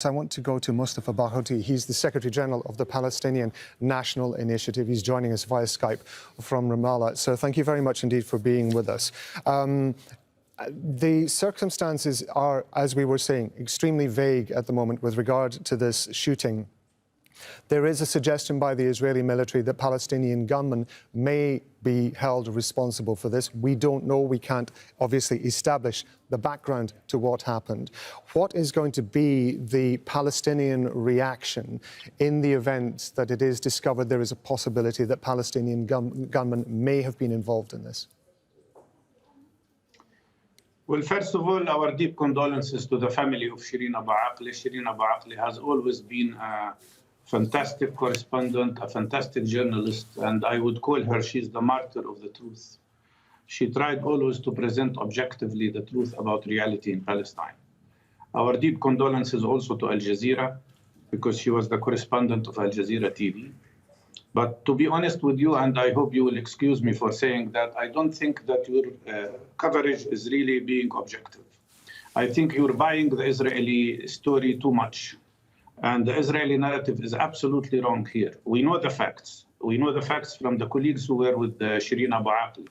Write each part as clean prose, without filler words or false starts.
I want to go to Mustafa Barghouti. He's the Secretary General of the Palestinian National Initiative. He's joining us via Skype from Ramallah. So thank you very much indeed for being with us. The circumstances are, as we were saying, extremely vague at the moment with regard to this shooting. There is a suggestion by the Israeli military that Palestinian gunmen may be held responsible for this. We don't know. We can't obviously establish the background to what happened. What is going to be the Palestinian reaction in the event that it is discovered there is a possibility that Palestinian gunmen may have been involved in this? Well, first of all, our deep condolences to the family of Shireen Abu Akleh. Shireen Abu Akleh has always been a fantastic correspondent, a fantastic journalist, and I would call her, she's the martyr of the truth. She tried always to present objectively the truth about reality in Palestine. Our deep condolences also to Aljazeera, because she was the correspondent of Aljazeera TV. But to be honest with you, and I hope you will excuse me for saying that, I don't think that your coverage is really being objective. I think you're buying the Israeli story too much. And the Israeli narrative is absolutely wrong here. We know the facts. We know the facts from the colleagues who were with Shireen Abu Akleh.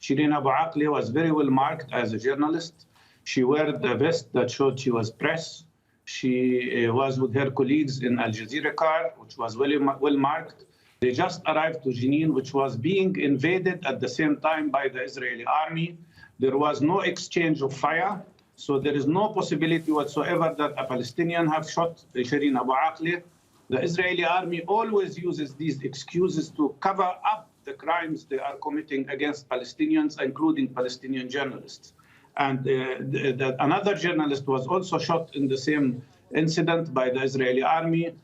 Shireen Abu Akleh was very well marked as a journalist. She wore the vest that showed she was press. She was with her colleagues in Aljazeera car, which was well marked. They just arrived to Jenin, which was being invaded at the same time by the Israeli army. There was no exchange of fire. So there is no possibility whatsoever that a Palestinian have shot Shireen Abu Akleh. The Israeli army always uses these excuses to cover up the crimes they are committing against Palestinians, including Palestinian journalists. And another journalist was also shot in the same incident by the Israeli army.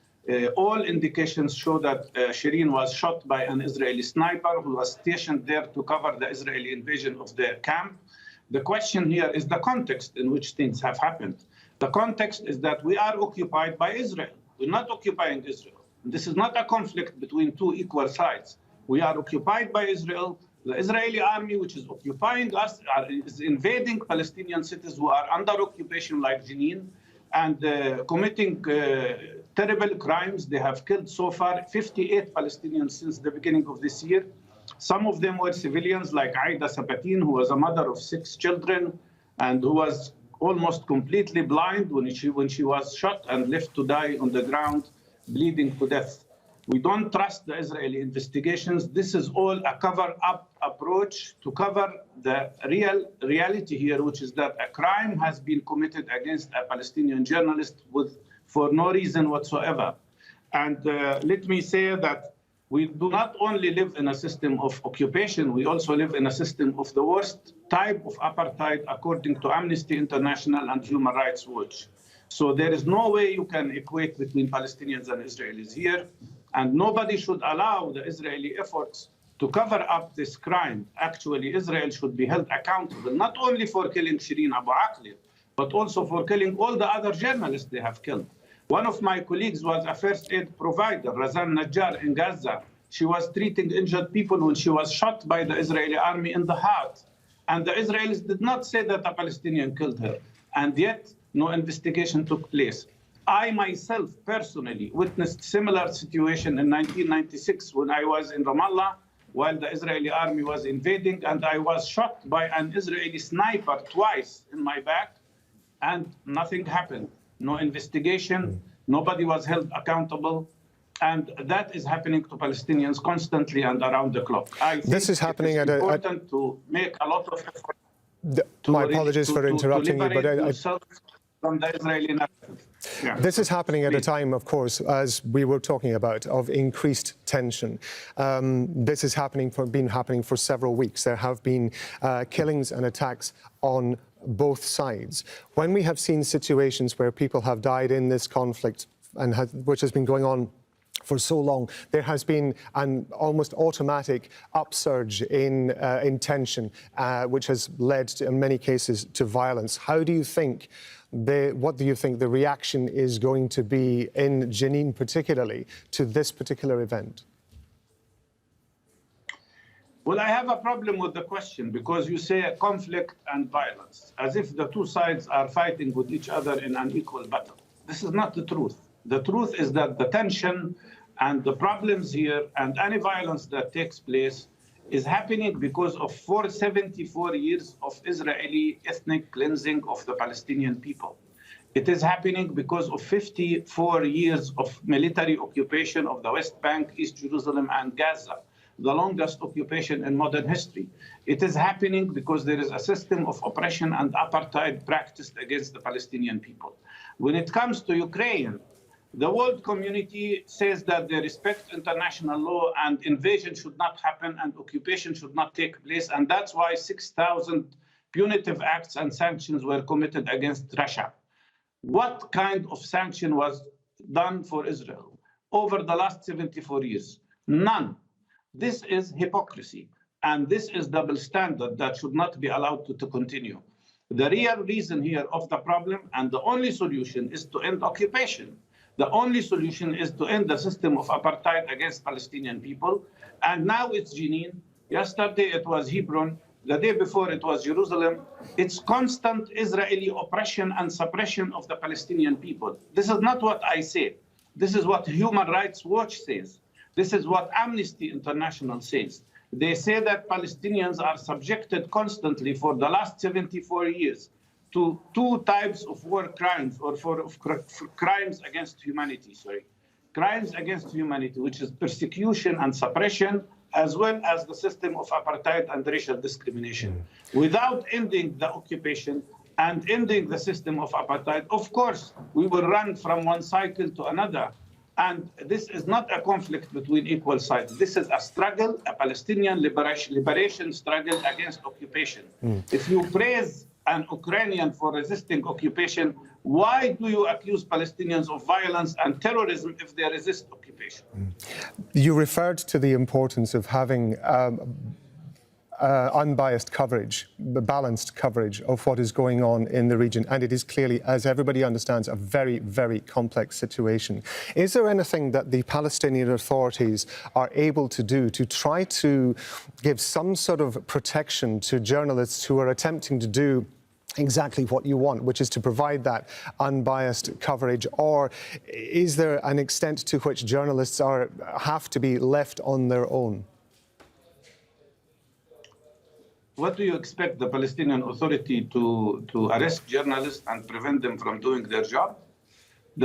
All indications show that Shireen was shot by an Israeli sniper who was stationed there to cover the Israeli invasion of their camp. The question here is the context in which things have happened. The context is that we are occupied by Israel. We're not occupying Israel. This is not a conflict between two equal sides. We are occupied by Israel. The Israeli army, which is occupying us, is invading Palestinian cities who are under occupation like Jenin and committing terrible crimes. They have killed so far 58 Palestinians since the beginning of this year. Some of them were civilians like Aida Sabatin, who was a mother of 6 children and who was almost completely blind when she was shot and left to die on the ground, bleeding to death. We don't trust the Israeli investigations. This is all a cover-up approach to cover the reality here, which is that a crime has been committed against a Palestinian journalist for no reason whatsoever. And let me say that we do not only live in a system of occupation, we also live in a system of the worst type of apartheid, according to Amnesty International and Human Rights Watch. So there is no way you can equate between Palestinians and Israelis here, and nobody should allow the Israeli efforts to cover up this crime. Actually, Israel should be held accountable, not only for killing Shireen Abu Akleh, but also for killing all the other journalists they have killed. One of my colleagues was a first aid provider, Razan Najjar, in Gaza. She was treating injured people when she was shot by the Israeli army in the heart. And the Israelis did not say that a Palestinian killed her. And yet, no investigation took place. I myself personally witnessed similar situation in 1996 when I was in Ramallah while the Israeli army was invading, and I was shot by an Israeli sniper twice in my back, and nothing happened. No investigation, nobody was held accountable, and that is happening to Palestinians constantly and around the clock. I think this is happening it is important to make a lot of effort. My apologies for interrupting you, but from the Israeli narrative. Yeah. This is happening at a time, of course, as we were talking about, of increased tension. This is been happening for several weeks. There have been killings and attacks on both sides. When we have seen situations where people have died in this conflict, and which has been going on for so long, there has been an almost automatic upsurge in tension, which has led, in many cases, to violence. How do you think what do you think the reaction is going to be in Jenin, particularly, to this particular event? Well, I have a problem with the question because you say conflict and violence, as if the two sides are fighting with each other in an equal battle. This is not the truth. The truth is that the tension and the problems here and any violence that takes place is happening because of 474 years of Israeli ethnic cleansing of the Palestinian people. It is happening because of 54 years of military occupation of the West Bank, East Jerusalem, and Gaza, the longest occupation in modern history. It is happening because there is a system of oppression and apartheid practiced against the Palestinian people. When it comes to Ukraine, the world community says that they respect international law and invasion should not happen and occupation should not take place. And that's why 6,000 punitive acts and sanctions were committed against Russia. What kind of sanction was done for Israel over the last 74 years? None. This is hypocrisy. And this is double standard that should not be allowed to continue. The real reason here of the problem and the only solution is to end occupation. The only solution is to end the system of apartheid against Palestinian people. And now it's Jenin. Yesterday it was Hebron. The day before it was Jerusalem. It's constant Israeli oppression and suppression of the Palestinian people. This is not what I say. This is what Human Rights Watch says. This is what Amnesty International says. They say that Palestinians are subjected constantly for the last 74 years to two types of war crimes or for crimes against humanity, crimes against humanity, which is persecution and suppression, as well as the system of apartheid and racial discrimination. Without ending the occupation and ending the system of apartheid, of course, we will run from one cycle to another. And this is not a conflict between equal sides. This is a struggle, a Palestinian liberation struggle against occupation. If you praise an Ukrainian for resisting occupation, why do you accuse Palestinians of violence and terrorism if they resist occupation? You referred to the importance of having unbiased coverage, balanced coverage of what is going on in the region. And it is clearly, as everybody understands, a very, very complex situation. Is there anything that the Palestinian authorities are able to do to try to give some sort of protection to journalists who are attempting to do exactly what you want, which is to provide that unbiased coverage? Or is there an extent to which journalists have to be left on their own? What do you expect the Palestinian Authority to arrest journalists and prevent them from doing their job?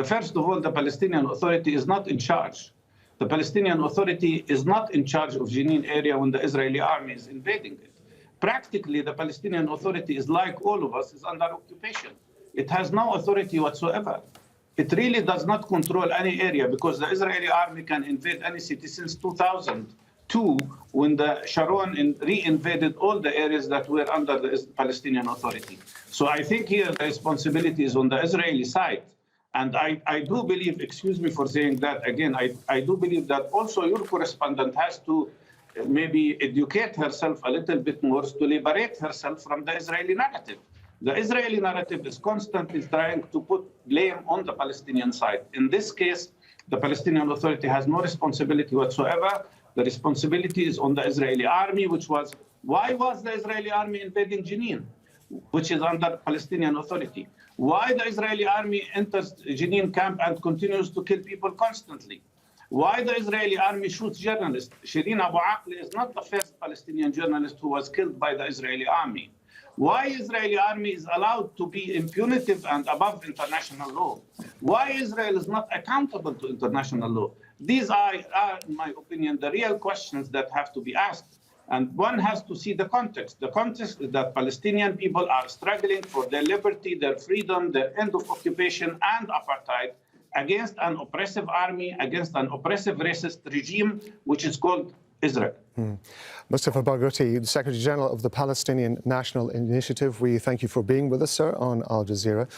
First of all, the Palestinian Authority is not in charge. The Palestinian Authority is not in charge of Jenin area when the Israeli army is invading it. Practically, the Palestinian Authority is like all of us, is under occupation. It has no authority whatsoever. It really does not control any area because the Israeli army can invade any city since 2002, when the Sharon re-invaded all the areas that were under the Palestinian Authority. So I think here the responsibility is on the Israeli side. And I do believe, excuse me for saying that again, I do believe that also your correspondent has to maybe educate herself a little bit more to liberate herself from the Israeli narrative. The Israeli narrative is constantly trying to put blame on the Palestinian side. In this case, the Palestinian Authority has no responsibility whatsoever. The responsibility is on the Israeli army, why was the Israeli army invading Jenin, which is under Palestinian Authority? Why the Israeli army enters Jenin camp and continues to kill people constantly? Why the Israeli army shoots journalists? Shireen Abu Akleh is not the first Palestinian journalist who was killed by the Israeli army. Why Israeli army is allowed to be impunitive and above international law? Why Israel is not accountable to international law? These are, in my opinion, the real questions that have to be asked. And one has to see the context. The context is that Palestinian people are struggling for their liberty, their freedom, their end of occupation and apartheid against an oppressive army, against an oppressive racist regime, which is called Israel. Mustafa Barghouti, the Secretary General of the Palestinian National Initiative, we thank you for being with us, sir, on Al Jazeera.